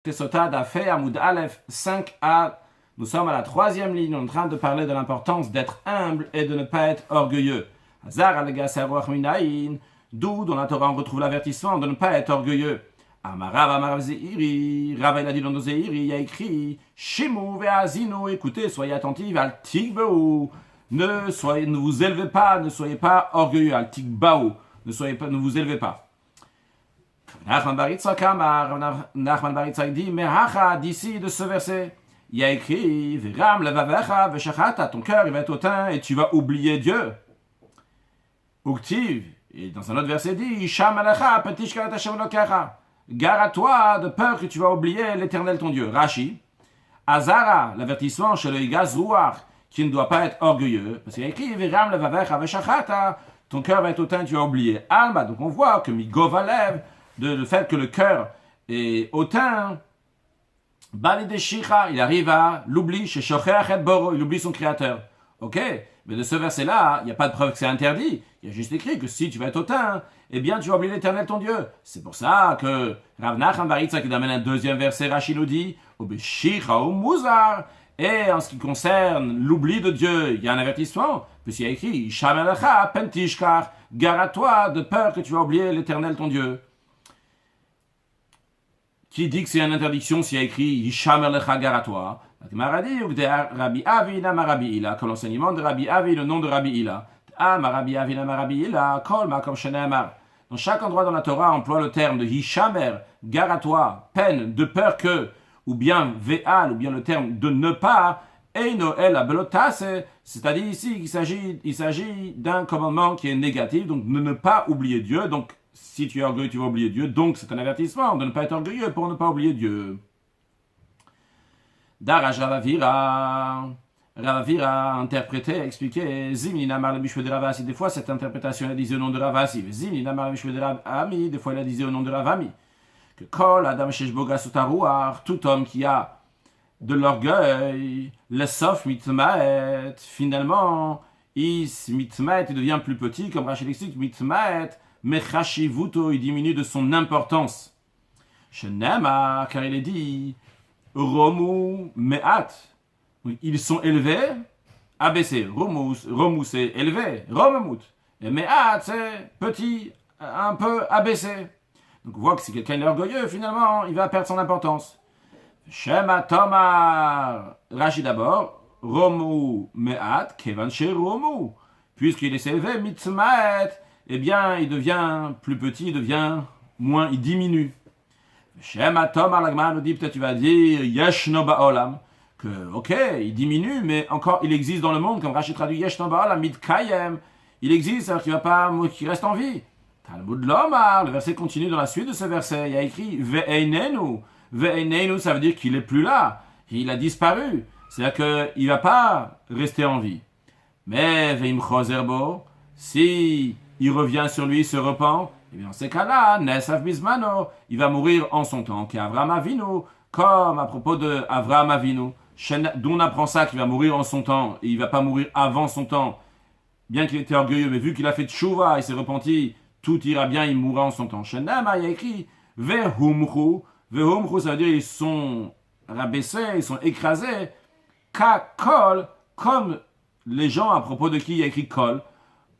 Tesotad a fait Amoud Aleph 5a. Nous sommes à la troisième ligne en train de parler de l'importance d'être humble et de ne pas être orgueilleux. Hazar al-Gasaruach Minaïn, d'où dans la Torah on retrouve l'avertissement de ne pas être orgueilleux. Amarav Zeiri, Rav il a dit dans nos Zeiri, il y a écrit Shimu ve'azinu, écoutez, soyez attentifs, al tikbeu, ne vous élevez pas, ne soyez pas orgueilleux, al tikbeu, ne vous élevez pas. Nachman bar Yitzhak dit, mais hacha, d'ici de ce verset, il y a écrit, Veram levavecha veshachata, ton cœur il va être hautain et tu vas oublier Dieu. Uktiv, et dans un autre verset dit, Sham alecha petishkarat Hashem lokecha, gare à toi de peur que tu vas oublier l'Éternel ton Dieu. Rashi, Azara, l'avertissement chez le Igaz Ruach, qui ne doit pas être orgueilleux, parce qu'il y a écrit, Veram levavecha veshachata, ton cœur va être hautain et tu vas oublier. Alma, donc on voit que Migovalev, le fait que le cœur est hautain, il arrive à l'oubli, chez Shocheach et Boro, il oublie son créateur. Ok, mais de ce verset-là, il n'y a pas de preuve que c'est interdit. Il y a juste écrit que si tu vas être hautain, eh bien tu vas oublier l'Éternel ton Dieu. C'est pour ça que Rav Nachman bar Yitzhak qui amène un deuxième verset, Rashi nous dit, et en ce qui concerne l'oubli de Dieu, il y a un avertissement, puisqu'il y a écrit, gare à toi de peur que tu vas oublier l'Éternel ton Dieu. Qui dit que c'est une interdiction s'il y a écrit Yishamer lecha gare à toi? Rabbi Avi na Rabbi Ila, comme l'enseignement de Rabbi Avi, le nom de Rabbi Ila. Rabbi Avi na Rabbi Ila, kol ma comme Sheneamar. Dans chaque endroit dans la Torah, on emploie le terme de Yishamer, gare à toi, peine, de peur que, ou bien ve'al, ou bien le terme de ne pas, eino el abelotase, c'est-à-dire ici qu'il s'agit d'un commandement qui est négatif, donc de ne pas oublier Dieu, donc si tu es orgueilleux, tu vas oublier Dieu. Donc, c'est un avertissement de ne pas être orgueilleux pour ne pas oublier Dieu. Darash Ravavira a interprété, a expliqué Zimni Namar le Mishwe de Ravasi. Des fois, cette interprétation, elle a dit au nom de Ravasi. Zimni Namar le Mishwe de Ravami. Des fois, elle a dit au nom de Ravami. Que Kol Adam Sheshboga Sutaruar, tout homme qui a de l'orgueil, le sof mitmaet, finalement, il devient plus petit, comme Rachel explique, mitmaet. Mechashivuto, il diminue de son importance. Shenema, car il est dit, Romu me'at. Ils sont élevés, abaissés. Romu c'est élevé, Romemut. Et me'at c'est petit, un peu abaissé. Donc on voit que si quelqu'un est orgueilleux, finalement, il va perdre son importance. Shema Tomar, Rashi d'abord, Romu me'at, kevan she Romu. Puisqu'il est élevé, mitmaet, eh bien, il devient plus petit, il devient moins, il diminue. Shema Tomar Lagman nous dit, peut-être tu vas dire, Yeshno Ba'olam, que, ok, il diminue, mais encore, il existe dans le monde, comme Rashi traduit Yeshno Ba'olam, Mitkayem, il existe, alors qu'il va pas, qu'il reste en vie. Talmud Lomar, le verset continue dans la suite de ce verset, il y a écrit, Ve'einenu, ça veut dire qu'il est plus là, il a disparu, c'est-à-dire qu'il va pas rester en vie. Mais, Ve'im Chozerbo, si il revient sur lui, se repent, et bien dans ces cas-là, Nesav Bismano, il va mourir en son temps, qu'Avraham Avinu, comme à propos de Avraham Avinu, d'où on apprend ça qu'il va mourir en son temps, et il ne va pas mourir avant son temps, bien qu'il était orgueilleux, mais vu qu'il a fait tchouva, il s'est repenti, tout ira bien, il mourra en son temps. Shenama, il y a écrit, Vehumru, ça veut dire ils sont rabaissés, ils sont écrasés, Kol, comme les gens à propos de qui il y a écrit Kol,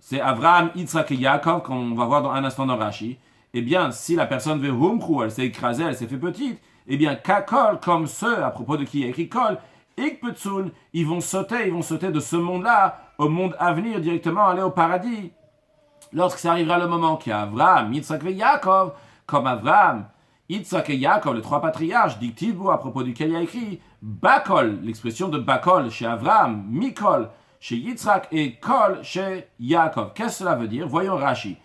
c'est Avraham, Yitzhak et Yaakov, qu'on va voir dans un instant dans Rashi. Eh bien, si la personne veut humchou, elle s'est écrasée, elle s'est fait petite, eh bien, kakol, comme ceux à propos de qui il y a écrit kol, ikpetsun, ils vont sauter de ce monde-là au monde à venir, directement aller au paradis. Lorsque ça arrivera le moment qu'Avraham, Yitzhak et Yaakov, comme Avraham, Yitzhak et Yaakov, les trois patriarches, dictivo, à propos duquel il y a écrit bakol, l'expression de bakol chez Avraham, mikol, chez Yitzhak et Kol chez Yaakov. Qu'est-ce que cela veut dire? Voyons Rashi.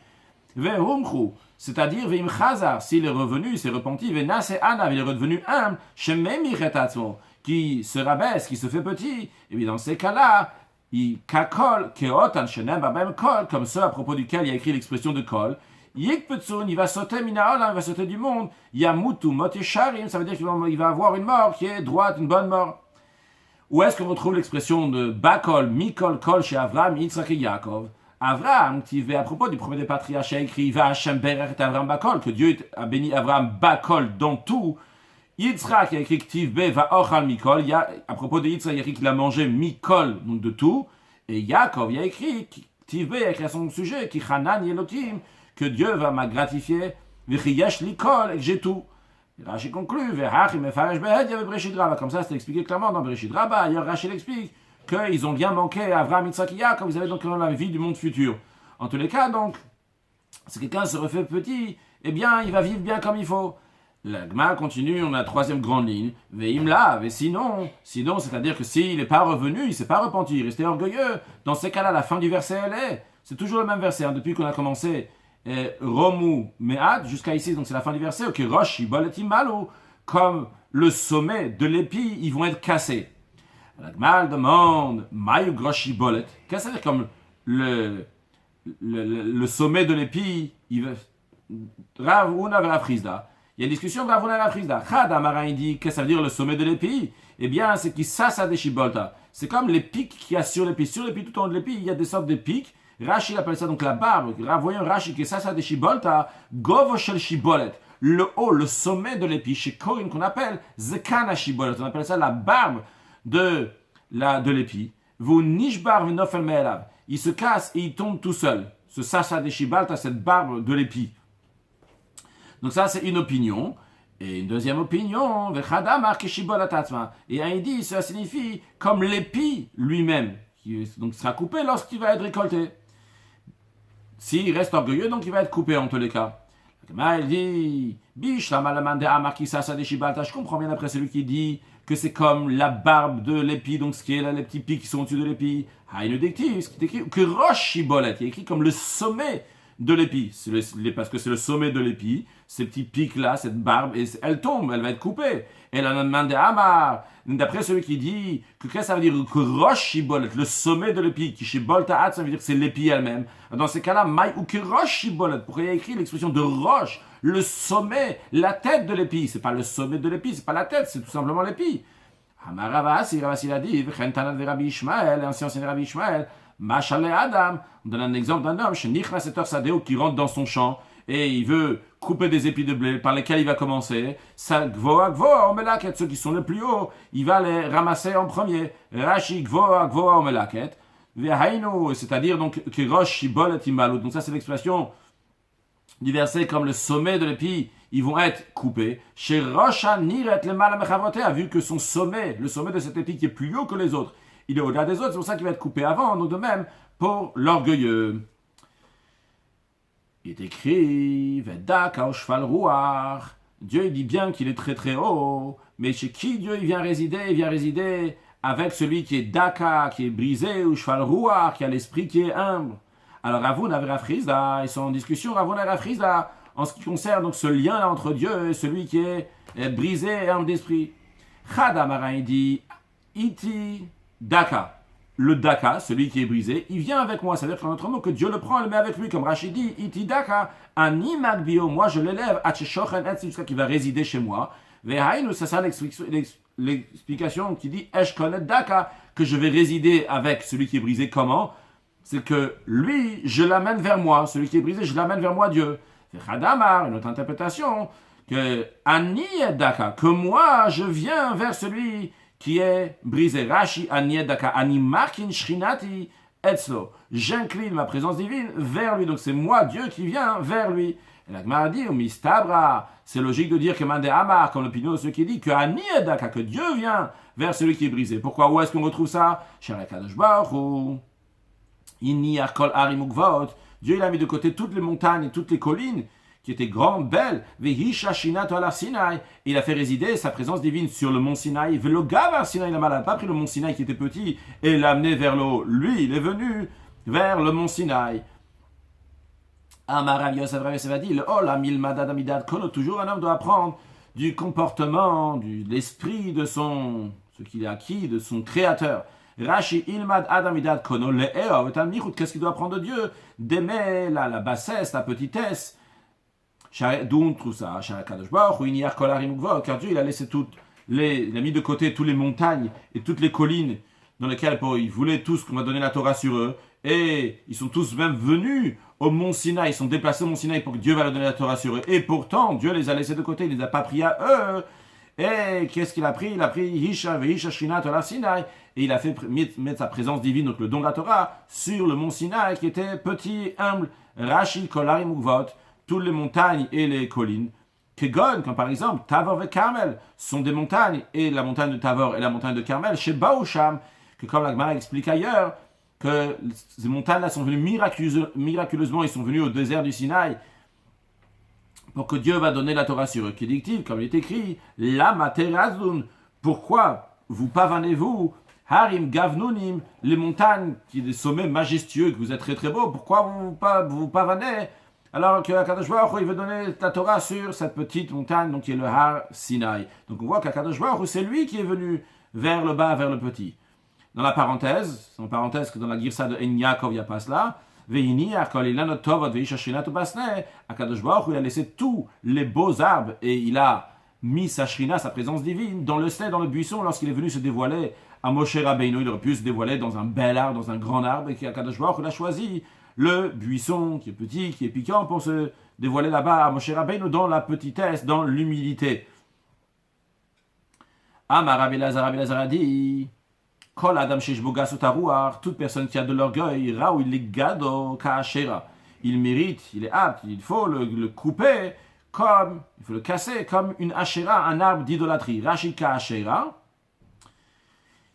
Vehumchu, c'est-à-dire Vehim Chazar, s'il est revenu, il s'est repenti, Venase Anav, il est redevenu humble, chez Memiretatmo, qui se rabaisse, qui se fait petit. Et bien dans ces cas-là, il kakol, keotan, shenem, babem kol, comme ceux à propos duquel il y a écrit l'expression de Kol. Yikpetsun, il va sauter minaolam, il va sauter du monde. Yamutu, motisharim, ça veut dire qu'il va avoir une mort qui est droite, une bonne mort. Où est-ce qu'on retrouve l'expression de Bakol, Mikol, Kol chez Avraham, Yitzhak et Yaakov? Avraham, qui à propos du premier des patriarches, a écrit Va Hashem Berech et Avraham Bakol, que Dieu a béni Avraham Bakol dans tout, Yitzhak, il y a écrit Ktiv Be va ochal mikol. Il y a, à propos de Yitzhak, il y a écrit qu'il a mangé mikol, donc de tout. Et Yaakov, il y a écrit Ktiv Be, il y a écrit à son sujet, Ki Hanan Yelokim, que Dieu va m'a gratifier, Vichiyesh likol, et que j'ai tout. Et Rashi conclut, Vehach, il me faresh behed, il y avait Breshit Rabba. Comme ça, c'est expliqué clairement dans Breshit Rabba. Ailleurs, Rashi l'explique qu'ils ont bien manqué Avraham, Yitzhak et Yaakov, ils avaient donc dans la vie du monde futur. En tous les cas, donc, si quelqu'un se refait petit, eh bien, il va vivre bien comme il faut. La Gemara continue, on a la troisième grande ligne. Veimla, mais sinon, c'est-à-dire que s'il n'est pas revenu, il ne s'est pas repenti, il restait orgueilleux. Dans ces cas-là, la fin du verset, c'est toujours le même verset, hein, depuis qu'on a commencé. Romu Me'ad, jusqu'à ici, donc c'est la fin du verset. Ok, Rosh, Iboletim Malo, comme le sommet de l'épi, ils vont être cassés. La Gemara demande, Mayu Grosh Ibolet, qu'est-ce que ça veut dire comme le sommet de l'épi, Rav Una Rav Frizda. Il y a une discussion Rav Una Rav Frizda. Chad Amara dit qu'est-ce que ça veut dire le sommet de l'épi? Eh bien, c'est qu'il sassa des shibolta. C'est comme les pics qu'il y a sur l'épi. Sur l'épi, tout au long de l'épi, il y a des sortes de pics. Rashi appelle ça donc la barbe. Voyons Rashi qui sassa des shibolta. Govo shel shibolet. Le haut, le sommet de l'épi, chez Korin qu'on appelle zekana shibolet. On appelle ça la barbe de l'épi. Vous nishbar v'nofel me'elav. Il se casse et il tombe tout seul. Ce sassa des shibolta, cette barbe de l'épi. Donc ça, c'est une opinion. Et une deuxième opinion, et un dit, cela signifie comme l'épi lui-même, qui donc sera coupé lorsqu'il va être récolté. S'il reste orgueilleux, donc il va être coupé en tous les cas. Il dit, je comprends bien après celui qui dit que c'est comme la barbe de l'épi, donc ce qui est là, les petits pics qui sont au-dessus de l'épi. Ce qui est écrit, que roche shibolet, il est écrit comme le sommet de l'épi, parce que c'est le sommet de l'épi, ces petits pics-là, cette barbe, et elle tombe, elle va être coupée. Et là, on demande Amar, d'après celui qui dit que qu'est-ce que ça veut dire que roche shibolet, le sommet de l'épi, qui shibolta ta'at, ça veut dire que c'est l'épi elle-même. Dans ces cas-là, maï ou que roche shibolet, pourquoi il y a écrit l'expression de roche, le sommet, la tête de l'épi, c'est pas le sommet de l'épi, c'est pas la tête, c'est tout simplement l'épi. Amar Ravasi, il a dit, V'chentanat Rabbi Ishmael, ancien Rabbi Ishmael, Machale Adam, on donne un exemple d'un homme, Shenichnas et Sadeo, qui rentre dans son champ et il veut couper des épis de blé par lesquels il va commencer. Ça, Gvoa, Omelaket, ceux qui sont les plus hauts, il va les ramasser en premier. Rashi, Gvoa, Omelaket. Vehainu, c'est-à-dire donc que Rosh Shibolet Imalut. Donc ça, c'est l'expression du verset comme le sommet de l'épi, ils vont être coupés. Chez Rosha Niret le Malamechavote a vu que son sommet, le sommet de cet épi qui est plus haut que les autres, il est au-delà des autres, c'est pour ça qu'il va être coupé avant. Donc de même, pour l'orgueilleux. Il est écrit, Vedaka Oshval Ruach. Dieu il dit bien qu'il est très très haut, mais chez qui Dieu il vient résider? Il vient résider avec celui qui est Daka, qui est brisé, ou Shval Ruach, qui a l'esprit qui est humble. Alors Ravun et Rav Frizda, ils sont en discussion, Ravun et Rav Frizda, en ce qui concerne donc ce lien entre Dieu et celui qui est brisé et humble d'esprit. Chadamara il dit, Iti Daka, le Daka, celui qui est brisé, il vient avec moi. C'est-à-dire qu'en autre mot, que Dieu le prend et le met avec lui. Comme Rachid dit, Iti Daka, Ani Magbio, moi je l'élève, jusqu'à qu'il va résider chez moi. Vehainu, c'est ça l'explication qui dit, Eshkonet Daka, que je vais résider avec celui qui est brisé. Comment? C'est que lui, je l'amène vers moi. Celui qui est brisé, je l'amène vers moi, Dieu. Vechadamar, une autre interprétation, que Ani Daka, que moi je viens vers celui qui est brisé. Rashi aniedaka animakin shrinati etzlo. J'incline ma présence divine vers lui. Donc c'est moi, Dieu, qui vient vers lui. Et la Gemara dit, mistabra, c'est logique de dire que Mande Amar, comme l'opinion de ceux qui dit que aniedaka, que Dieu vient vers celui qui est brisé. Pourquoi? Où est-ce qu'on retrouve ça? Sharakadosh Baruch Inni akol arimukvot. Dieu il a mis de côté toutes les montagnes et toutes les collines qui était grande, belle, il a fait résider sa présence divine sur le mont Sinaï. Il n'a pas pris le mont Sinaï qui était petit et l'a amené vers l'eau. Lui, il est venu vers le mont Sinaï. Toujours un homme doit apprendre du comportement, de l'esprit de ce qu'il a acquis, de son créateur. Rashi ilmad adamidad kono le'eo. Qu'est-ce qu'il doit apprendre de Dieu? D'aimer la bassesse, la petitesse. D'où on trouve ça, car Dieu il a laissé il a mis de côté toutes les montagnes et toutes les collines dans lesquelles il voulait tous qu'on va donner la Torah sur eux, et ils sont tous même venus au mont Sinaï, ils sont déplacés au mont Sinaï pour que Dieu va leur donner la Torah sur eux, et pourtant Dieu les a laissés de côté, il les a pas pris à eux, Et qu'est-ce qu'il a pris? Il a pris Hisha Vehisha Shrina Torah Sinai, et il a fait mettre sa présence divine, donc le don de la Torah, sur le mont Sinaï, qui était petit, humble. Rashi, Kolarim Ugvot, toutes les montagnes et les collines. Kegon, comme par exemple, Tavor et Carmel, sont des montagnes, et la montagne de Tavor et la montagne de Carmel, chez Baoucham, que comme la Gemara explique ailleurs, que ces montagnes-là sont venues miraculeusement, ils sont venus au désert du Sinaï, pour que Dieu va donner la Torah sur eux. Qui dit-il, comme il est écrit, Lama Terazun, pourquoi vous pavanez-vous, Harim Gavnunim, les montagnes, qui des sommets majestueux, que vous êtes très très beaux, pourquoi vous pavanez alors que Akadosh Baruch Hu, il veut donner la Torah sur cette petite montagne, donc qui est le Har Sinai. Donc on voit qu'Akadosh Baruch Hu, c'est lui qui est venu vers le bas, vers le petit. Dans la parenthèse, c'est en parenthèse que dans la Girsa de En Yaakov, il n'y a pas cela. Akadosh Baruch Hu, il a laissé tous les beaux arbres et il a mis sa shrina, sa présence divine, dans le sel, dans le buisson, lorsqu'il est venu se dévoiler à Moshe Rabbeinu. Il aurait pu se dévoiler dans un bel arbre, dans un grand arbre, et qu'Akadosh Baruch Hu, il a choisi le buisson qui est petit, qui est piquant, pour se dévoiler là-bas à Moshe Rabbeinu dans la petitesse, dans l'humilité. Amar Rabbi Lazar a dit, Kol Adam Sheshboga Sotarouar, toute personne qui a de l'orgueil, Raou il est gado kaashera. Il mérite, il est apte, il faut le couper, comme, il faut le casser comme une ashera, un arbre d'idolâtrie. Rashi kaashera.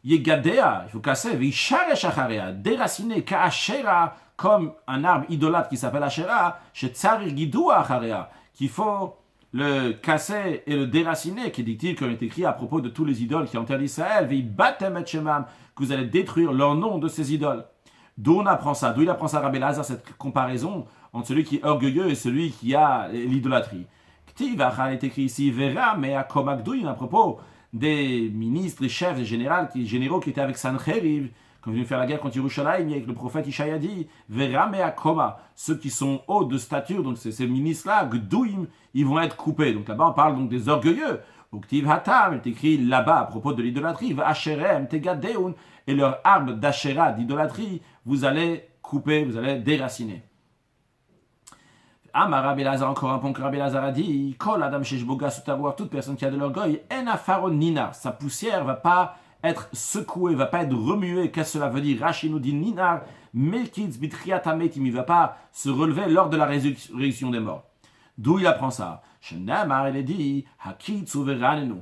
Yegadea, il faut casser, Visharesh Acharea, déraciner kaashera, comme un arbre idolâtre qui s'appelle Ashera, chez Tsarir Gidou Acharea, qu'il faut le casser et le déraciner, qui dit-il, comme est écrit à propos de tous les idoles qui enterrent Israël, que vous allez détruire leur nom de ces idoles. D'où on apprend ça? D'où il apprend ça, Rabbi Lazar, cette comparaison entre celui qui est orgueilleux et celui qui a l'idolâtrie. Ktiv est écrit ici, Vera, mais à Komagdouin, à propos des ministres, des chefs, des généraux qui étaient avec Sancheriv, quand ils venaient faire la guerre contre Yerushalayim, avec le prophète Ishaïa dit, Vera me akoma, ceux qui sont hauts de stature, donc ces ministres-là, Gdouim, ils vont être coupés. Donc là-bas, on parle donc des orgueilleux. Uktiv hatam, il est écrit là-bas à propos de l'idolâtrie, Vacherem tegadeun, et leur arbre d'Ashera, d'idolâtrie, vous allez couper, vous allez déraciner. Amar Rabbi Lazar, encore un point que Rabbi Lazar a dit, Kol Adam Sheshboga Sotarouar, toute personne qui a de l'orgueil, En afaron nina, sa poussière va pas être secoué, va pas être remué. Qu'est-ce que cela veut dire? Rashi nous dit Ninar, Melkitz Bitriat Ametim, il va pas se relever lors de la résurrection des morts. D'où il apprend ça? Shenamar, il est dit Hakitz Uveranenu.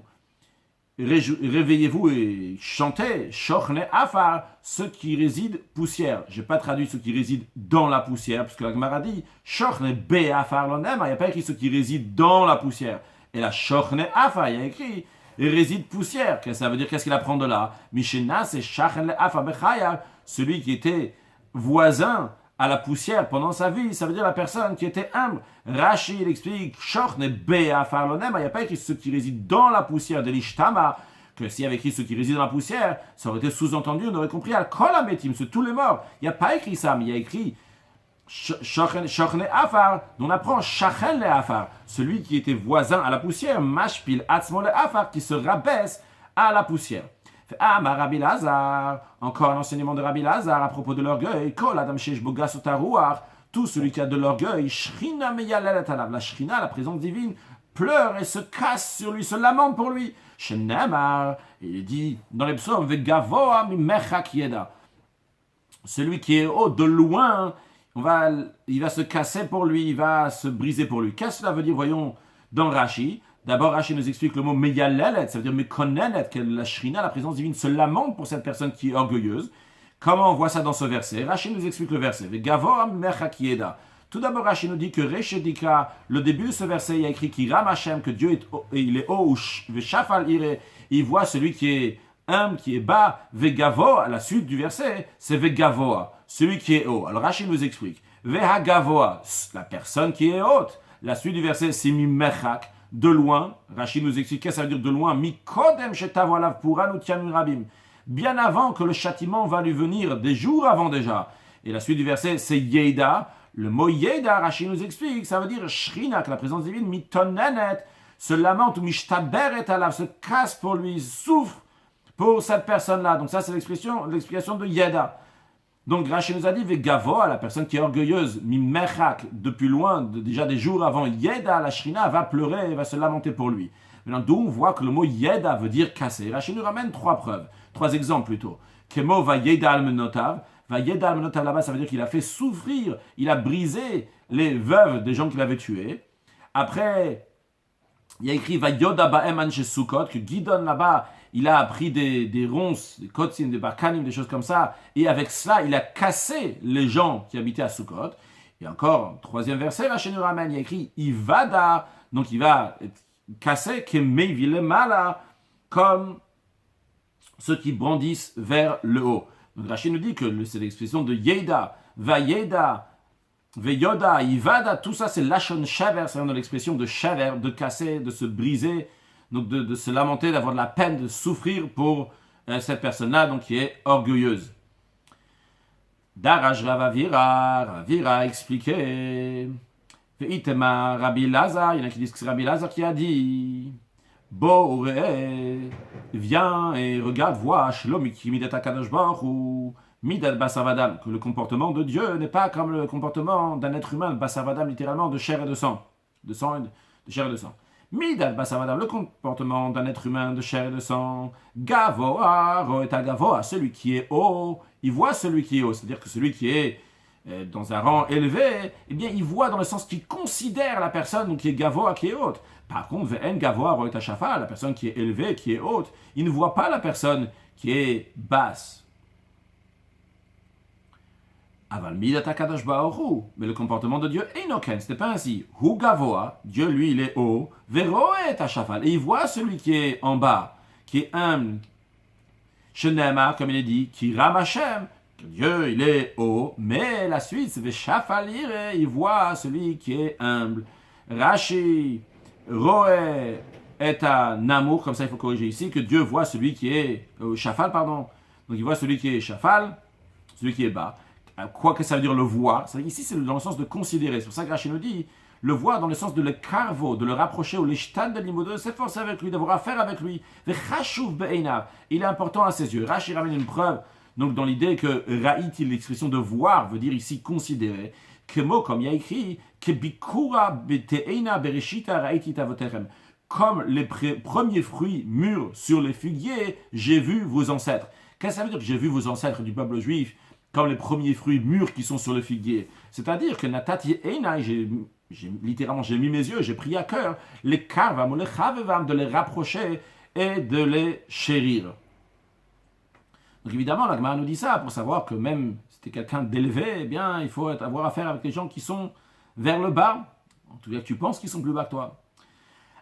Réveillez-vous et chantez, Shochne Afar, ceux qui résident poussière. Je n'ai pas traduit ceux qui résident dans la poussière, parce que la Gemara dit Shochne Be Afar Lonem, il n'y a pas écrit ceux qui résident dans la poussière. Et la Shochne Afar, il y a écrit et réside poussière. Qu'est-ce que ça veut dire? Qu'est-ce qu'il apprend de là? Mishena, c'est Shachen Afa Bechaya, celui qui était voisin à la poussière pendant sa vie, ça veut dire la personne qui était humble. Rashi, il explique, Shochne Bea Farlonem, il n'y a pas écrit ceux qui résident dans la poussière de l'Ishtama, que s'il y avait écrit ceux qui résident dans la poussière, ça aurait été sous-entendu, on aurait compris, Al-Kol Ametim, c'est tous les morts. Il n'y a pas écrit ça, mais il y a écrit Shochne Afar, dont on apprend Shachen le Afar, celui qui était voisin à la poussière, Mashpil Atzmo le Afar, qui se rabaisse à la poussière. Rabbi Lazar, encore un enseignement de Rabbi Lazar à propos de l'orgueil, Kol Adam Sheshboga Sotarouar, tout celui qui a de l'orgueil, Shrina Meyalelet Alav, la Shrina, la présence divine, pleure et se casse sur lui, se lamente pour lui. Shenemar, il dit dans les psaumes, Vegavoa Mimechak Yeda, celui qui est haut de loin, il va se casser pour lui, il va se briser pour lui. Qu'est-ce que cela veut dire? Voyons dans Rashi. D'abord, Rashi nous explique le mot meyalelet, ça veut dire mekonenet, que la shrina, la présence divine, se lamente pour cette personne qui est orgueilleuse. Comment on voit ça dans ce verset? Rashi nous explique le verset. Gavor mechak yeda. Tout d'abord, Rashi nous dit que Reshedika, le début de ce verset, il y a écrit Kiram Hashem, que Dieu il est haut, Veshafal ire, il voit celui qui est humble, qui est bas, Vegavoa, à la suite du verset, c'est Vegavoa, celui qui est haut. Alors Rashi nous explique. Vehagavoa, la personne qui est haute. La suite du verset, c'est Mimechak. De loin, Rashi nous explique qu'est-ce que ça veut dire de loin, Mikodem shetavolav puran utiamim rabim, bien avant que le châtiment va lui venir, des jours avant déjà. Et la suite du verset, c'est Yeda. Le mot Yeda, Rashi nous explique, ça veut dire Shrina, que la présence divine, mitonenet, se lamente ou mishtaberet alav, se casse pour lui, souffre pour cette personne-là. Donc ça, c'est l'explication de Yeda. Donc Rashi nous a dit, Vegavoa, la personne qui est orgueilleuse, Mimechak, depuis loin, déjà des jours avant, Yeda, la Shrina, va pleurer et va se lamenter pour lui. Maintenant, d'où on voit que le mot yeda veut dire casser. Rachid nous ramène 3 preuves, 3 exemples plutôt. Kemo va yeda al-menotav. Va yeda al-menotav là-bas, ça veut dire qu'il a fait souffrir, il a brisé les veuves des gens qu'il avait tués. Après, il y a écrit va yoda ba'em anche Sukkot, que Gidon là-bas, il a pris des ronces, des kotsim, des barkanim, des choses comme ça, et avec cela, il a cassé les gens qui habitaient à Sukkot. Et encore, 3e verset, Rachid nous ramène, il y a écrit Ivada, donc il va casser Kemevile Mala, comme ceux qui brandissent vers le haut. Donc Rachid nous dit que c'est l'expression de Yeda, Vayeda, Veyoda, Ivada, tout ça c'est Lashon Shaver, c'est dans l'expression de Shaver, de casser, de se briser, donc de se lamenter, d'avoir de la peine, de souffrir pour cette personne-là, donc qui est orgueilleuse. Daraj Ravira expliqué. Veitema Rabbi Lazar, il y en a qui disent que c'est Rabbi Lazar qui a dit viens et regarde, vois, Shlom ki midat HaKadosh Baruch Hu midat basavadam, que le comportement de Dieu n'est pas comme le comportement d'un être humain, basavadam littéralement de chair et de sang, de chair et de sang. Midat basavadam, le comportement d'un être humain de chair et de sang, gavoa, roeta gavoa, celui qui est haut, il voit celui qui est haut, c'est-à-dire que celui qui est dans un rang élevé, eh bien, il voit dans le sens qu'il considère la personne qui est gavoa, qui est haute. Par contre, ve'en gavoa roeta shafa, la personne qui est élevée, qui est haute, il ne voit pas la personne qui est basse. Aval midat HaKadosh Baruch Hu, mais le comportement de Dieu est inoken, ce n'est pas ainsi. Hu gavoa, Dieu lui il est haut, ve'roeta shafa, et il voit celui qui est en bas, qui est humble. Shenema, comme il est dit, qui ram Hashem, Dieu il est haut, mais la suite c'est ve'shafalire, il voit celui qui est humble. Rashi, roe et à namour, comme ça il faut corriger ici, que Dieu voit celui qui est shafal, pardon. Donc il voit celui qui est shafal, celui qui est bas. Quoi que ça veut dire le voir, c'est ici c'est dans le sens de considérer. C'est pour ça que Rashi nous dit le voir dans le sens de le carvo, de le rapprocher, ou le shtan de l'imodo, de s'efforcer avec lui, d'avoir affaire avec lui. Il est important à ses yeux. Rashi ramène une preuve, donc dans l'idée que ra'iti, l'expression de voir, veut dire ici considérer. Kemo, comme il y a écrit, kebikura beteina bereshita ra'iti tavoterem. Comme les premiers fruits mûrs sur les figuiers, j'ai vu vos ancêtres. Qu'est-ce que ça veut dire que j'ai vu vos ancêtres du peuple juif comme les premiers fruits mûrs qui sont sur le figuier? C'est-à-dire que natati einai, littéralement j'ai mis mes yeux, j'ai pris à cœur les karvam ou les chavevam, de les rapprocher et de les chérir. Donc évidemment, la Gemara nous dit ça pour savoir que même si tu es quelqu'un d'élevé, eh bien il faut avoir affaire avec les gens qui sont vers le bas, en tout cas que tu penses qu'ils sont plus bas que toi.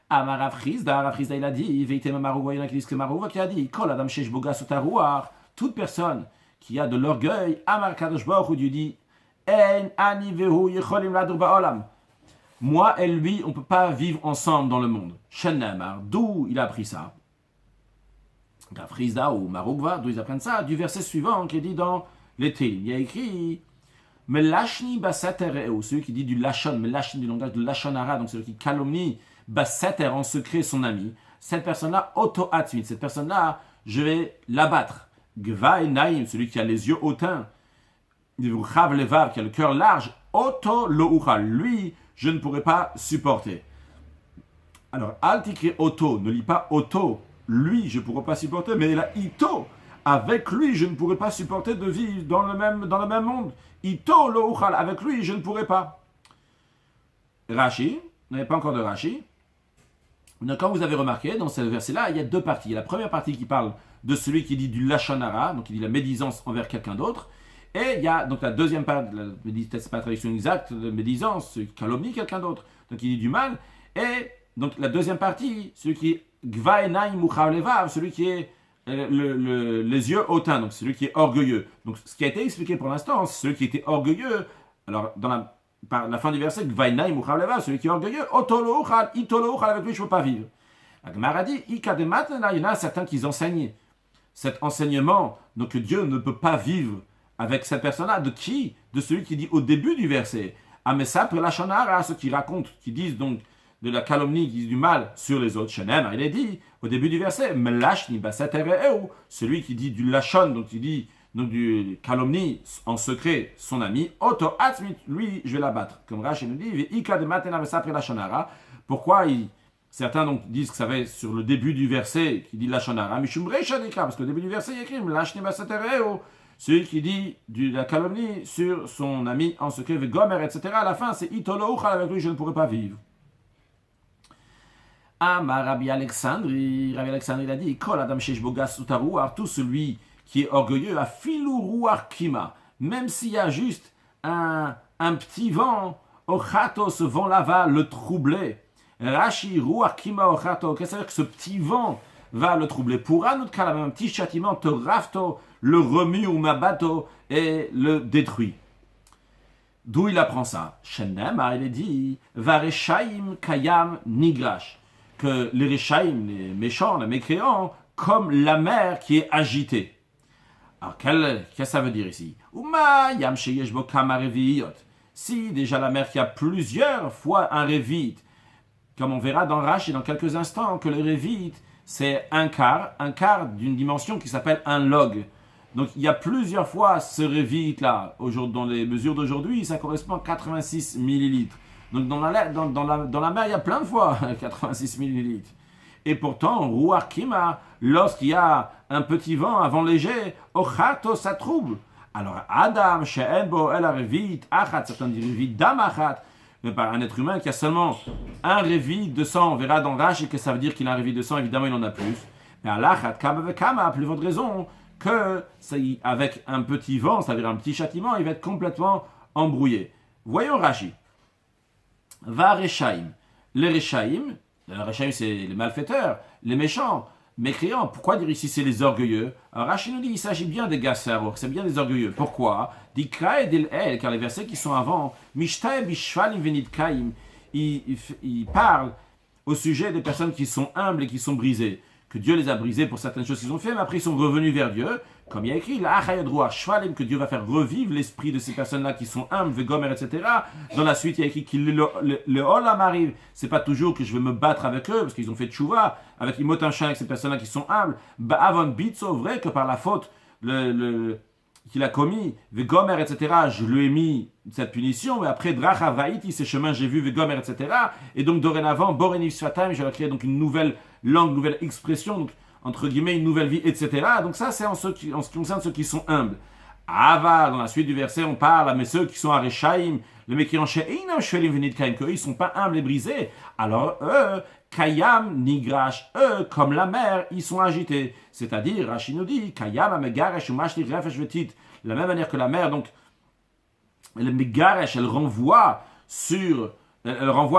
Amar Rafrizda, il a dit, Veitem Amarouva, il y en a qui disent que Marouva qui a dit, Kol Adam Shesh Boga Sotarouar, toute personne qui a de l'orgueil, Amar Kadosh Baruch Hu, Dieu dit, En ani vehu yecholim ladur ba'olam. Moi et lui, on ne peut pas vivre ensemble dans le monde. Shenamar, d'où il a appris ça? Rafrizda ou Maroukva, d'où ils apprennent ça? Du verset suivant qui est dit dans les Télim. Il y a écrit, Melashni basater, ou celui qui dit du lachon, melashni du langage de lachonara, donc celui qui calomnie basater en secret son ami. Cette personne-là, auto-atmit, cette personne-là, je vais l'abattre. Gva et naïm, celui qui a les yeux hautains, chav levav, qui a le cœur large, auto loucha, lui, je ne pourrai pas supporter. Alors, altikri auto, ne lis pas auto, lui, je ne pourrai pas supporter, mais la ito, avec lui, je ne pourrai pas supporter de vivre dans le même monde. Ito loucha, avec lui, je ne pourrai pas. Rashi, vous n'avez pas encore de Rashi. Donc, comme vous avez remarqué, dans ce verset-là, il y a 2 parties. Il y a la première partie qui parle de celui qui dit du lachonara, donc il dit la médisance envers quelqu'un d'autre. Et il y a donc la deuxième partie, c'est pas la traduction exacte, de médisance, celui qui calomnie quelqu'un d'autre, donc il dit du mal. Et donc la deuxième partie, celui qui est gvaenaim muchavlevav, celui qui est les yeux hautains, donc celui qui est orgueilleux. Donc ce qui a été expliqué pour l'instant, c'est celui qui était orgueilleux. Alors dans la fin du verset, gvaenaim muchavlevav, celui qui est orgueilleux, otolo uchal, avec lui je ne peux pas vivre. La Gemara dit, il y en a certains qui enseignent cet enseignement, donc que Dieu ne peut pas vivre avec cette personne-là. De qui? De celui qui dit au début du verset, Amesa pour la chanara, ceux qui racontent, qui disent donc de la calomnie, qui disent du mal sur les autres. Shenem, il est dit au début du verset, Melashni basatereu, celui qui dit du lachon, donc qui dit donc du calomnie en secret son ami, Oto Atzmit, lui je vais l'abattre. Comme Rashi nous dit, Ika de Matena Mesa pour la chanara. Pourquoi Certains donc disent que ça va être sur le début du verset qui dit Lachon Hara, Mishum Reisha Dekra, parce que le début du verset il y a écrit Lachne Basatereo, celui qui dit de la calomnie sur son ami en secret, Vegomer, etc. À la fin, c'est Itolo Uchal, avec lui je ne pourrai pas vivre. Amar Rabbi Alexandre, il a dit Kol Adam Sheish Bogas Utaruar, tout celui qui est orgueilleux a filou ruar kima, même s'il y a juste un petit vent, Ochato, ce vent-là va le troubler. Rashi ruar kima Ochato, qu'est-ce que ça veut dire que ce petit vent va le troubler? Pour un autre cas, un petit châtiment, te rafto, le remue ou mabato et le détruit. D'où il apprend ça? Shenemar, il est dit Vareshaim kayam nigrash, que les Reshaim, les méchants, les mécréants, comme la mer qui est agitée. Alors, qu'est-ce que ça veut dire ici? Si déjà la mer qui a plusieurs fois un révite, comme on verra dans Rashi dans quelques instants, que le révite, c'est un quart d'une dimension qui s'appelle un log. Donc il y a plusieurs fois ce révite-là. Dans les mesures d'aujourd'hui, ça correspond à 86 millilitres. Donc dans la mer, il y a plein de fois 86 millilitres. Et pourtant, Ruach Kima, lorsqu'il y a un petit vent, un vent léger, Ochato, ça trouble. Alors, Adam, She'enbo, El Arevit, Achat, certains disent Revit, Dam Achat, mais par un être humain qui a seulement un Revit de sang, on verra dans Rashi que ça veut dire qu'il a un Revit de sang, évidemment il en a plus. Mais à l'Achat, Kama Vekama, plus votre raison que, avec un petit vent, c'est-à-dire un petit châtiment, il va être complètement embrouillé. Voyons Rashi. Va Reshaim. Les Reshaim, c'est les malfaiteurs, les méchants, mécréants. Pourquoi dire ici c'est les orgueilleux? Alors Rashi nous dit il s'agit bien des gassarok, c'est bien des orgueilleux. Pourquoi? Dit Kraed el El, car les versets qui sont avant, Mishtae bishvalim venit kaim, il parle au sujet des personnes qui sont humbles et qui sont brisées. Que Dieu les a brisés pour certaines choses qu'ils ont fait, mais après ils sont revenus vers Dieu. Comme il y a écrit, que Dieu va faire revivre l'esprit de ces personnes-là qui sont humbles, vegomer, etc. Dans la suite, il y a écrit qu'il le olam arrive. C'est pas toujours que je vais me battre avec eux, parce qu'ils ont fait tchouva, avec imotinchin, avec ces personnes-là qui sont humbles. Avant bitso, vrai que par la faute qu'il a commis, vegomer, etc., je lui ai mis cette punition, mais après, dracha vaïti, ces chemins, j'ai vu, vegomer, etc. Et donc, dorénavant, borenif svatam, je vais créer donc une nouvelle langue, nouvelle expression, donc, entre guillemets, une nouvelle vie, etc. Donc ça, c'est en ce qui concerne ceux qui sont humbles. Ava, dans la suite du verset, on parle, mais ceux qui sont à Reshaim, les mecs qui ont chez Einam Shvelim Venit Kaim, qu'eux, ils ne sont pas humbles et brisés. Alors eux, Kayam Nigrash, eux, comme la mer, ils sont agités. C'est-à-dire, Rashi nous dit, Kayam Amegaresh Umashli Refesh Vetit, de la même manière que la mer, donc, le Megaresh, elle renvoie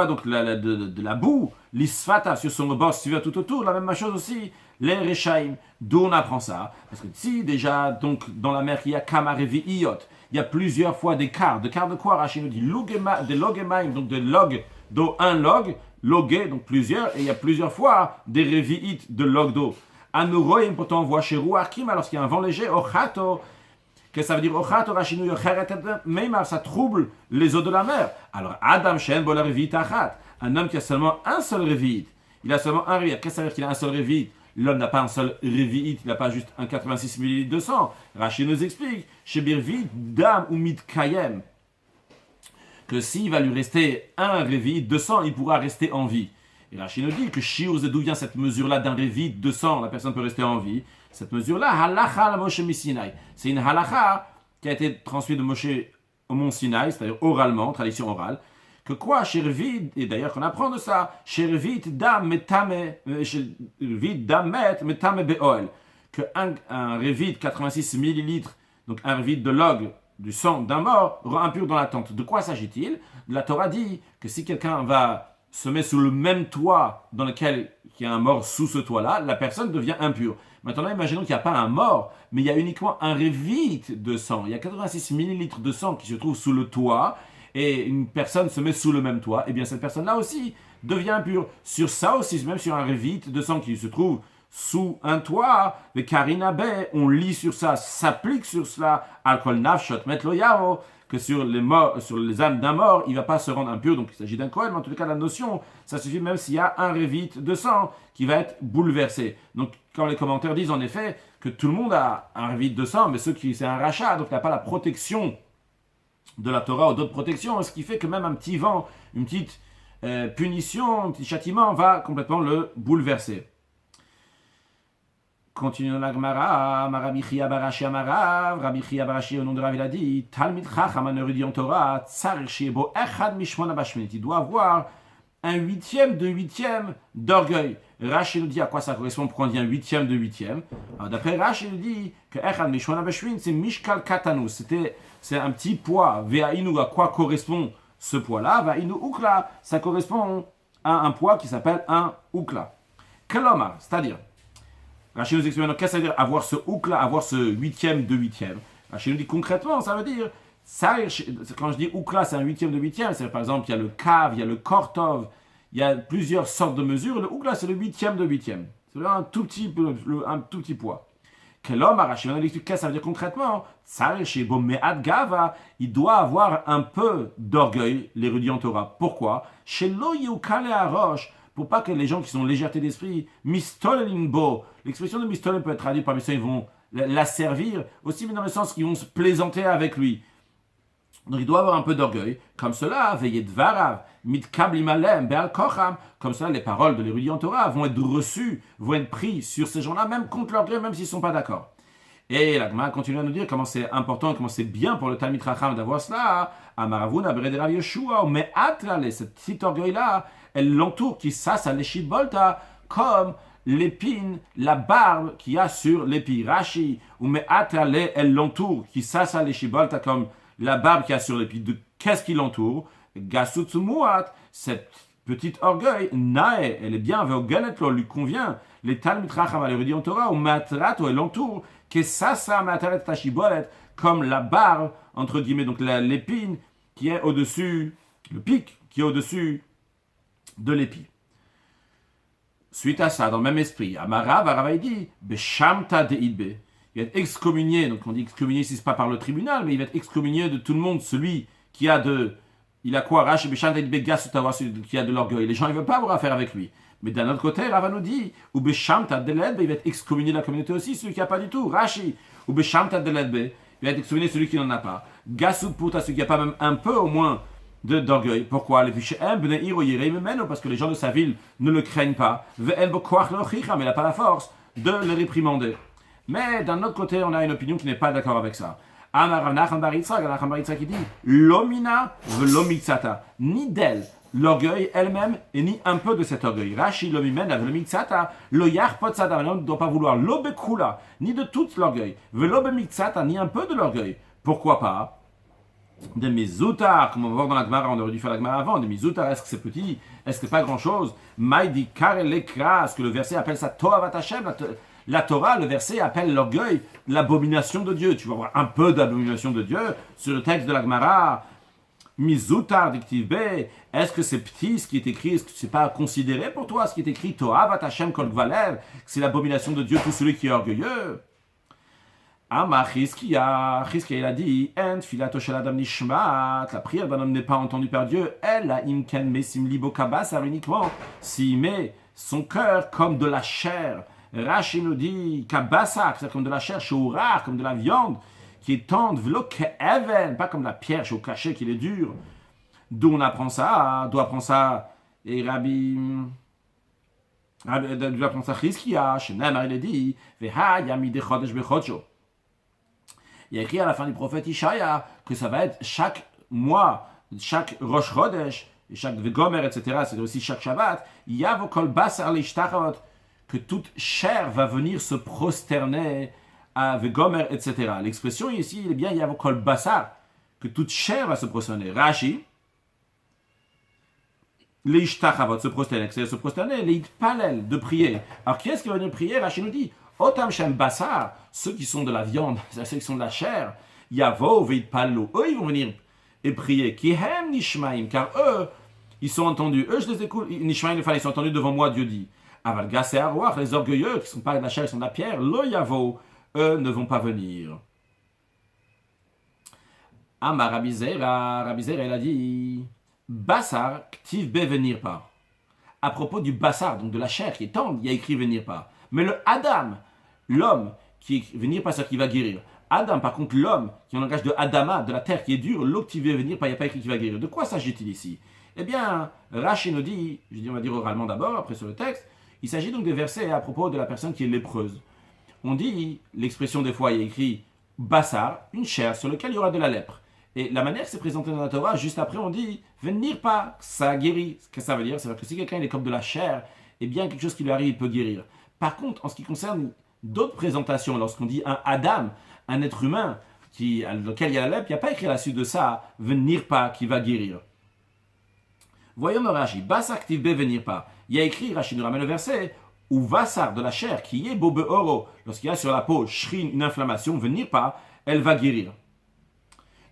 donc de la boue, l'isfata sur son rebord, si tu veux, tout autour, la même chose aussi, les Reshaim. D'où on apprend ça? Parce que si déjà, donc, dans la mer, il y a Kamarevi Iyot, il y a plusieurs fois des quarts. De quarts de quoi? Rashi nous dit des logemaim, donc de log, d'eau, un log, logé, donc plusieurs, et il y a plusieurs fois des revi'it de log d'eau. Anuroim, pourtant, on voit chez Ruachim, lorsqu'il y a un vent léger, Ochato. Qu'est-ce que ça veut dire? Ochato, Rashi nous dit, ça trouble les eaux de la mer. Alors, Adam, Shen, Bola Revi'it Achat, un homme qui a seulement un seul revi'it, il a seulement un revi'it. Qu'est-ce que ça veut dire qu'il a un seul revi'it? L'homme n'a pas un seul revi'it, il n'a pas juste un 86 ml de sang. Rashi nous explique, chez Birvit, Dam ou Mitkayem, que s'il va lui rester un revi'it de sang, il pourra rester en vie. Et Rashi nous dit que Shiur, d'où vient cette mesure-là d'un revi'it de sang, la personne peut rester en vie. Cette mesure-là, halacha la Moshe Sinai. C'est une halacha qui a été transmise de Moshe au mont Sinaï, c'est-à-dire oralement, tradition orale. Que quoi, Shervid, et d'ailleurs qu'on apprend de ça, Shervid dam metame be'oel, que un revid 86 millilitres, donc un revid de log du sang d'un mort, rend impur dans la tente. De quoi s'agit-il? La Torah dit que si quelqu'un va se mettre sous le même toit dans lequel il y a un mort sous ce toit-là, la personne devient impure. Maintenant, imaginons qu'il n'y a pas un mort, mais il y a uniquement un revid de sang. Il y a 86 millilitres de sang qui se trouve sous le toit, et une personne se met sous le même toit, et bien cette personne-là aussi devient impure. Sur ça aussi, même sur un revid de sang qui se trouve sous un toit, le Karina Bey, on lit sur ça, s'applique sur cela, Alkol Nafshot Metlo Yaro, que sur les âmes d'un mort, il ne va pas se rendre impur, donc il s'agit d'un Kohen, mais en tout cas la notion, ça suffit même s'il y a un revid de sang qui va être bouleversé. Donc quand les commentaires disent en effet que tout le monde a un revid de sang, mais ceux qui c'est un rachat, donc il n'a pas la protection de la Torah ou d'autres protections, ce qui fait que même un petit vent, une petite punition, un petit châtiment va complètement le bouleverser. Continuons la Gemara. Rabbi Chia bar Ashi Amarav. Rabbi Chia bar Ashi, au nom de Rav, il a dit Talmid Chacham, un érudit en Torah, tsar shebo echad mishmona bashminit. Il doit avoir un huitième de huitième d'orgueil. Rashi nous dit à quoi ça correspond, pourquoi on dit un huitième de huitième. D'après Rashi, il nous dit que echad mishmona bashminit, c'est mishkal katanus. C'est un petit poids. Ve'ainu, à quoi correspond ce poids-là? Ve'ainu ukla, ça correspond à un poids qui s'appelle un ukla. Kelomar, c'est-à-dire, Rachid nous explique qu'est-ce que ça veut dire avoir ce hook-là, avoir ce huitième de huitième. Rachid nous dit concrètement, ça veut dire, ça, quand je dis hook-là, c'est un huitième de huitième, c'est par exemple, il y a le kav, il y a le kortov, il y a plusieurs sortes de mesures. Le hook-là, c'est le huitième de huitième. C'est un tout petit poids. Quel homme, Rachid nous explique qu'est-ce que ça veut dire concrètement. Chez Bomead Gava, il doit avoir un peu d'orgueil, l'érudit en Torah. Pourquoi? Chez Loyukale Arosh, pour pas que les gens qui sont légèreté d'esprit, mistolenbo, l'expression de mistolen peut être traduite par ils vont la servir, aussi mais dans le sens qu'ils vont se plaisanter avec lui. Donc il doit avoir un peu d'orgueil. Comme cela, veillez de varav, mitkablim be'al kocham, comme cela les paroles de l'érudit en Torah vont être reçues, vont être prises sur ces gens-là, même contre leur gré, même s'ils ne sont pas d'accord. Et la Gemara continue à nous dire comment c'est important, comment c'est bien pour le Talmid Chacham d'avoir cela. Amaravuna bered Rav Yeshua, mais atlale, ce petit orgueil-là, elle l'entoure, qui sasse à l'échibolta, comme l'épine, la barbe qu'il y a sur l'épi. Rashi, ou mais atlale, elle l'entoure, qui sasse à l'échibolta, comme la barbe qu'il y a sur l'épi. De qu'est-ce qui l'entoure? Gassutumuat, cette petite orgueil, nae, elle est bien, veoganetlo, lui convient. Les Talmid Chacham, elle redit en Torah, ou matrato, elle l'entoure, que sasa materet tashibolet, comme la barbe, entre guillemets, donc l'épine qui est au-dessus, le pic qui est au-dessus de l'épi. Suite à ça, dans le même esprit, Amarav, Arava dit, Beshamta deidbe, il va être excommunié, donc on dit excommunié ici, c'est pas par le tribunal, mais il va être excommunié de tout le monde, celui qui a il a quoi, Rash, Beshamta deidbe, qui a de l'orgueil. Les gens, ils ne veulent pas avoir affaire avec lui. Mais d'un autre côté, Rava nous dit, ou Beshamta deledbe, il va être excommunié de la communauté aussi, celui qui n'a pas du tout. Rashi, ou Beshamta deledbe, il va être excommunié celui qui n'en a pas. Gasut Puta, celui qui n'a pas même un peu au moins d'orgueil. Pourquoi? Parce que les gens de sa ville ne le craignent pas. Mais il n'a pas la force de le réprimander. Mais d'un autre côté, on a une opinion qui n'est pas d'accord avec ça. Qui dit Lomina velomitsata, ni d'elle l'orgueil elle-même et ni un peu de cet orgueil. Rashi lomimena velomitsata, loyar potsata, on ne doit pas vouloir l'obekula, ni de tout l'orgueil. Velobemitsata, ni un peu de l'orgueil. Pourquoi pas? Des mizoutar, comme on va voir dans la Gemara, on aurait dû faire la Gemara avant. Des mizoutar, est-ce que c'est petit? Est-ce que c'est pas grand-chose? Maïdi karelekra, ce que le verset appelle ça Toavat Hashem, la Torah, le verset appelle l'orgueil l'abomination de Dieu. Tu vas voir un peu d'abomination de Dieu sur le texte de la Gemara. Mizoutar dictive B, est-ce que c'est petit ce qui est écrit? Est-ce que c'est pas considéré pour toi ce qui est écrit Toavat Hashem kol gvalev, c'est l'abomination de Dieu tout celui qui est orgueilleux? Amar Chizkiya, il a dit En filato shel adam nishmat, la prière d'un homme n'est pas entendue par Dieu. Elle a imken mesim libo kabasar, uniquement s'il met son cœur comme de la chair. Rashi nous dit kabasar, c'est comme de la chair, shourar, comme de la viande qui est tendre, v'lo ke'even, pas comme la pierre au cachet qui est dure. D'où on apprend ça? D'où apprend ça? Et Rabbi apprend ça Chizkiya, Shenemar il a dit Veha yamide chodesh bechodjo. Il y a écrit à la fin du prophète Ishaya que ça va être chaque mois, chaque Rosh Chodesh, et chaque Vegomer, etc., c'est aussi chaque Shabbat, Yavokol Basar Leishtachavot, que toute chair va venir se prosterner à Vegomer, etc. L'expression ici, il est bien Yavokol Basar, que toute chair va se prosterner. Rashi, Leishtachavot, se prosterner, c'est-à-dire se prosterner, Leitpalel, de prier. Alors qui est-ce qui va venir prier? Rashi nous dit Otam Shem Basar, ceux qui sont de la viande, ceux qui sont de la chair, Yavo Veitpallu, eux ils vont venir et prier. Kihem Nishmaim, car eux, ils sont entendus. Eux, je les écoute. Nishmaim, ils sont entendus devant moi, Dieu dit. Aval Gassé Arouach, les orgueilleux, qui ne sont pas de la chair, qui sont de la pierre, Lo Yavo, eux ne vont pas venir. Amar Rabizera, il a dit Basar, Ktiv Be, venir pas. À propos du Basar, donc de la chair qui est tendre, il y a écrit venir pas. Mais le Adam, l'homme qui est venir pas, c'est qui va guérir. Adam, par contre, l'homme qui est en langage de Adama, de la terre qui est dure, l'eau qui veut venir pas, il n'y a pas écrit qui va guérir. De quoi s'agit-il ici? Eh bien, Rashi nous dit, on va dire oralement d'abord, après sur le texte, il s'agit donc des versets à propos de la personne qui est lépreuse. On dit, l'expression des fois, il y a écrit Bassar, une chair sur laquelle il y aura de la lèpre. Et la manière que c'est présenté dans la Torah, juste après, on dit venir pas, ça guérit. Ce que ça veut dire, c'est que si quelqu'un est comme de la chair, eh bien, quelque chose qui lui arrive, il peut guérir. Par contre, en ce qui concerne d'autres présentations, lorsqu'on dit un Adam, un être humain, lequel il y a la lèpre, il n'y a pas écrit à la suite de ça, venir pas, qui va guérir. Voyons le Rashi, Bassar active B, venir pas. Il y a écrit, Rashi nous ramène le verset, ou Vassar de la chair, qui est Bobe Oro, lorsqu'il y a sur la peau, Shrin, une inflammation, venir pas, elle va guérir.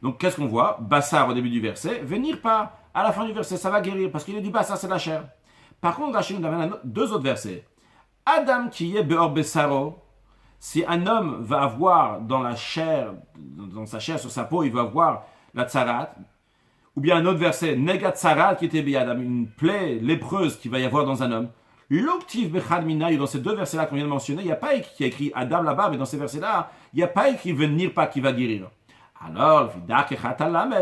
Donc qu'est-ce qu'on voit? Bassar au début du verset, venir pas, à la fin du verset, ça va guérir, parce qu'il est dit Bassar, c'est la chair. Par contre, Rashi nous ramène deux autres versets. Adam qui est Beor Bessaro, si un homme va avoir dans la chair, dans sa chair, sur sa peau, il va avoir la tsarat, ou bien un autre verset, Negat Tsarat qui était Adam, une plaie lépreuse qu'il va y avoir dans un homme. L'octive Bechad Minaï, dans ces deux versets-là qu'on vient de mentionner, il n'y a pas écrit, qui a écrit Adam là-bas, mais dans ces versets-là, il n'y a pas écrit venir pas qui va guérir. Alors,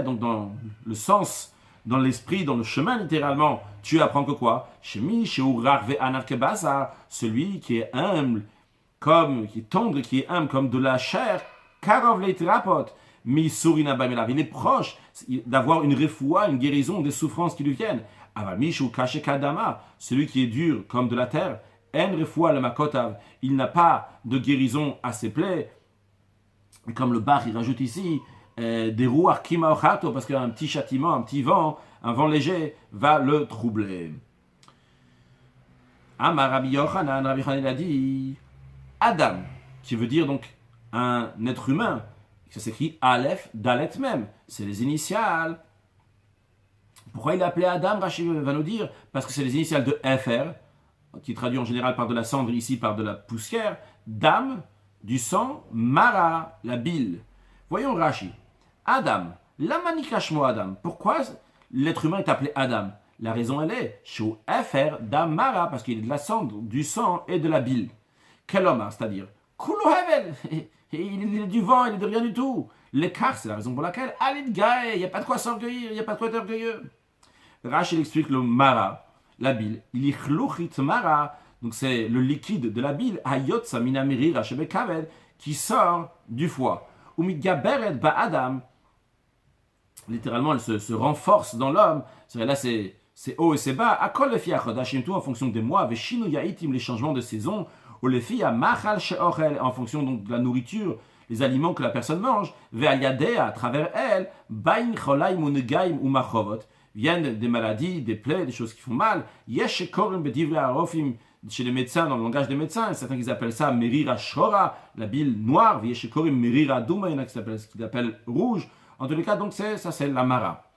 donc dans le sens, dans l'esprit, dans le chemin littéralement, tu apprends que quoi? Shemi, Sheurar Ve'anar Kebasa, celui qui est humble, qui est tendre, qui est humble comme de la chair, Karov Leitrapot, Misurina Bamelav, il est proche d'avoir une refoua, une guérison des souffrances qui lui viennent. Avamishu Kashekadama, celui qui est dur comme de la terre, En refoua le Makotav, il n'a pas de guérison à ses plaies. Comme le Bach, il rajoute ici, des rouar kimaochato, parce qu'un petit châtiment, un petit vent, un vent léger, va le troubler. Amar Rabbi Yochanan, Rabbi Yochanan a dit, Adam, qui veut dire donc un être humain, ça s'écrit Aleph, Dalet même, c'est les initiales. Pourquoi il est appelé Adam? Rashi va nous dire, parce que c'est les initiales de FR, qui traduit en général par de la cendre, ici par de la poussière, Dam, du sang, Mara, la bile. Voyons Rashi. Adam, Lamanikashmo Adam. Pourquoi l'être humain est appelé Adam? La raison elle est, Shou Efer Dam Mara, parce qu'il est de la cendre, du sang et de la bile. Quel homme, c'est-à-dire Kulo Hevel. Il est du vent, il est de rien du tout. L'écart, c'est la raison pour laquelle Alid Gae, il n'y a pas de quoi s'orgueillir, il n'y a pas de quoi être orgueilleux. Rashi explique le Mara, la bile. Il y chlouchit Mara. Donc c'est le liquide de la bile, Hayot Saminamiri Rachebe Kaved, qui sort du foie. Umigaberet ba Adam, littéralement elle se renforce dans l'homme. Là c'est haut et c'est bas. Akol lefi achodashim, tout en fonction des mois. Veshinu ya'itim, les changements de saison. Ou lefi machal she'ochel, en fonction donc de la nourriture, les aliments que la personne mange. Ve'al à travers elle, bain cholaim unegaim umachovot, viennent des maladies, des plaies, des choses qui font mal. Yesh shekorim bedivre arofim, chez les médecins, dans le langage des médecins, certains qui appellent ça Merira Shora, la bile noire, Vieshikorim Merira Douma, il y en a qui appellent rouge. En tous les cas, donc ça c'est la Mara.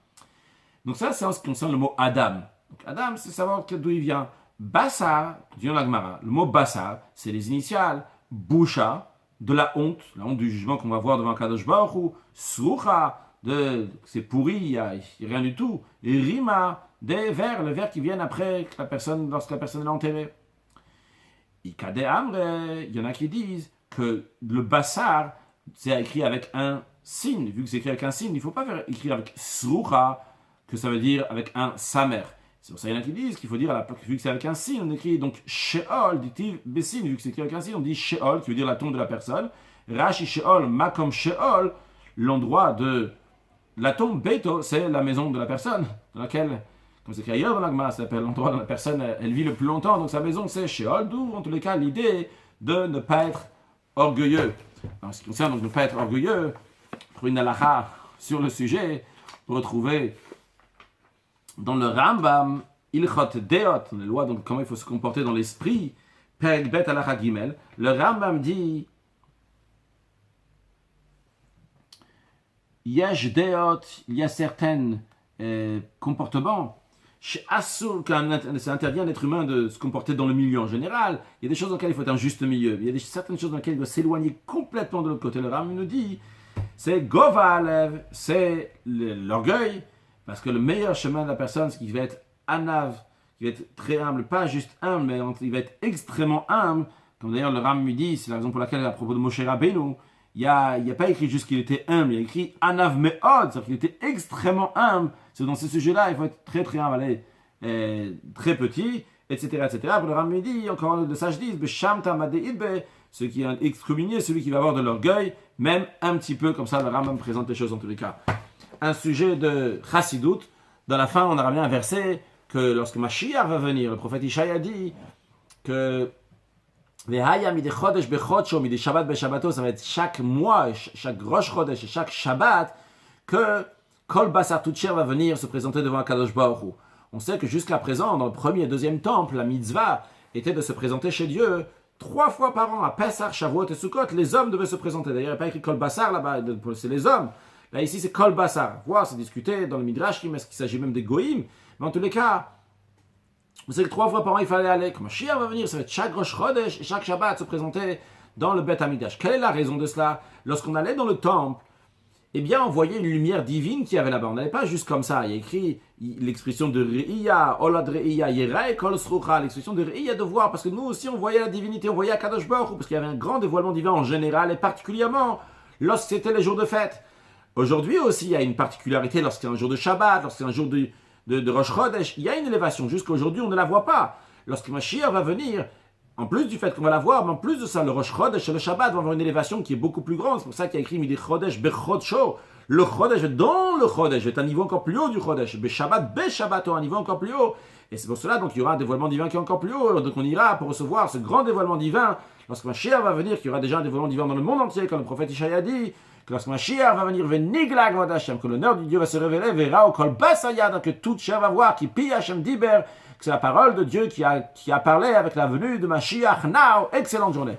Donc ça, c'est en ce qui concerne le mot Adam. Donc Adam, c'est savoir d'où il vient. Bassar, disons la Gemara, le mot Bassar, c'est les initiales. Boucha, de la honte du jugement qu'on va voir devant Kadosh Baruch Hu. Srucha, c'est pourri, il n'y a rien du tout. Et Rima, des vers, les vers qui viennent après lorsque la personne est enterrée. Il y en a qui disent que le bassar, c'est écrit avec un signe. Vu que c'est écrit avec un signe, il ne faut pas écrire avec srucha, que ça veut dire avec un samer. C'est pour ça qu'il y en a qui disent qu'il faut dire, vu que c'est avec un signe, on écrit donc sheol, dit-il, bessin, vu que c'est écrit avec un signe, on dit sheol, qui veut dire la tombe de la personne. Rashi sheol, makom sheol, l'endroit de la tombe, beito, c'est la maison de la personne, dans laquelle, comme c'est écrit ailleurs dans l'Agma, ça s'appelle l'endroit où la personne elle vit le plus longtemps, donc sa maison c'est Sheol, d'où en tous les cas l'idée de ne pas être orgueilleux. En ce qui concerne donc ne pas être orgueilleux, pour une halakha sur le sujet, vous retrouvez dans le Rambam, Ilchot Deot, les lois, donc comment il faut se comporter dans l'esprit, Perek Bet halakha Gimel, le Rambam dit Yesh Deot, il y a certains comportements. C'est interdit à un être humain de se comporter dans le milieu en général. Il y a des choses dans lesquelles il faut être un juste milieu. Il y a certaines choses dans lesquelles il doit s'éloigner complètement de l'autre côté. Le Ram nous dit, c'est Govalev, c'est l'orgueil, parce que le meilleur chemin de la personne, c'est qu'il va être anav, qui va être très humble, pas juste humble, mais il va être extrêmement humble. Comme d'ailleurs le Ram nous dit, c'est la raison pour laquelle à propos de Moshe Rabbeinu, il n'y a pas écrit juste qu'il était humble, il y a écrit Anav Me'od, c'est-à-dire qu'il était extrêmement humble. C'est dans ce sujet-là, il faut être très très humble, très petit, etc. etc. Pour le Rambam dit, encore le sage dit, Beshamta Madeidbe, ce qui est excommunié, celui qui va avoir de l'orgueil, même un petit peu, comme ça le Rambam présente les choses en tous les cas. Un sujet de Chassidut, dans la fin on aura bien un verset que lorsque Mashiach va venir, le prophète Ishaïa dit que ça va être chaque mois, chaque Rosh Chodesh et chaque Shabbat que Kol Basar toute chair va venir se présenter devant Akadosh Baruch Hu. On sait que jusqu'à présent, dans le premier et deuxième temple, la mitzvah était de se présenter chez Dieu 3 fois par an, à Pesach, Shavuot et Sukkot. Les hommes devaient se présenter. D'ailleurs, il n'y a pas écrit Kol Basar là-bas, c'est les hommes. Là, ici, c'est Kol Basar. Voir, c'est discuté dans le Midrash, est-ce qu'il s'agit même des Goïm. Mais en tous les cas, on sait que 3 fois par an, il fallait aller. Quand Mashiach va venir, ça va être chaque Rosh Chodesh et chaque Shabbat se présenter dans le Beth Hamikdash. Quelle est la raison de cela? Lorsqu'on allait dans le temple, eh bien, on voyait une lumière divine qui avait là-bas. On n'allait pas juste comme ça. Il y a écrit l'expression de Re'iyah, Olad Re'iyah, Yerae Kol Srucha, l'expression de Re'iyah, de voir. Parce que nous aussi, on voyait la divinité, on voyait Akadosh Baruch Hu, parce qu'il y avait un grand dévoilement divin en général, et particulièrement lorsque c'était les jours de fête. Aujourd'hui aussi, il y a une particularité lorsqu'il y a un jour de Shabbat, lorsqu'il y a un jour de Rosh Chodesh. Il y a une élévation. Jusqu'à aujourd'hui, on ne la voit pas. Lorsque Mashiach va venir, en plus du fait qu'on va la voir, mais en plus de ça, le Rosh Chodesh et le Shabbat vont avoir une élévation qui est beaucoup plus grande. C'est pour ça qu'il y a écrit Midi Chodesh Bechodsho. Le Chodesh dans le Chodesh est un niveau encore plus haut du Chodesh. Beshabbat Beshabbato, un niveau encore plus haut. Et c'est pour cela donc il y aura un dévoilement divin qui est encore plus haut. Donc on ira pour recevoir ce grand dévoilement divin. Lorsque Mashiach va venir, qu'il y aura déjà un dévoilement divin dans le monde entier, comme le prophète Ishaïa dit, que lorsque Mashiach va venir, Veniglag Vod Hashem, que l'honneur du Dieu va se révéler, Vera Kol Basaya, donc que toute chair va voir, qui pi Hashem Diber, que c'est la parole de Dieu qui a parlé avec la venue de Mashiach. Now, excellente journée.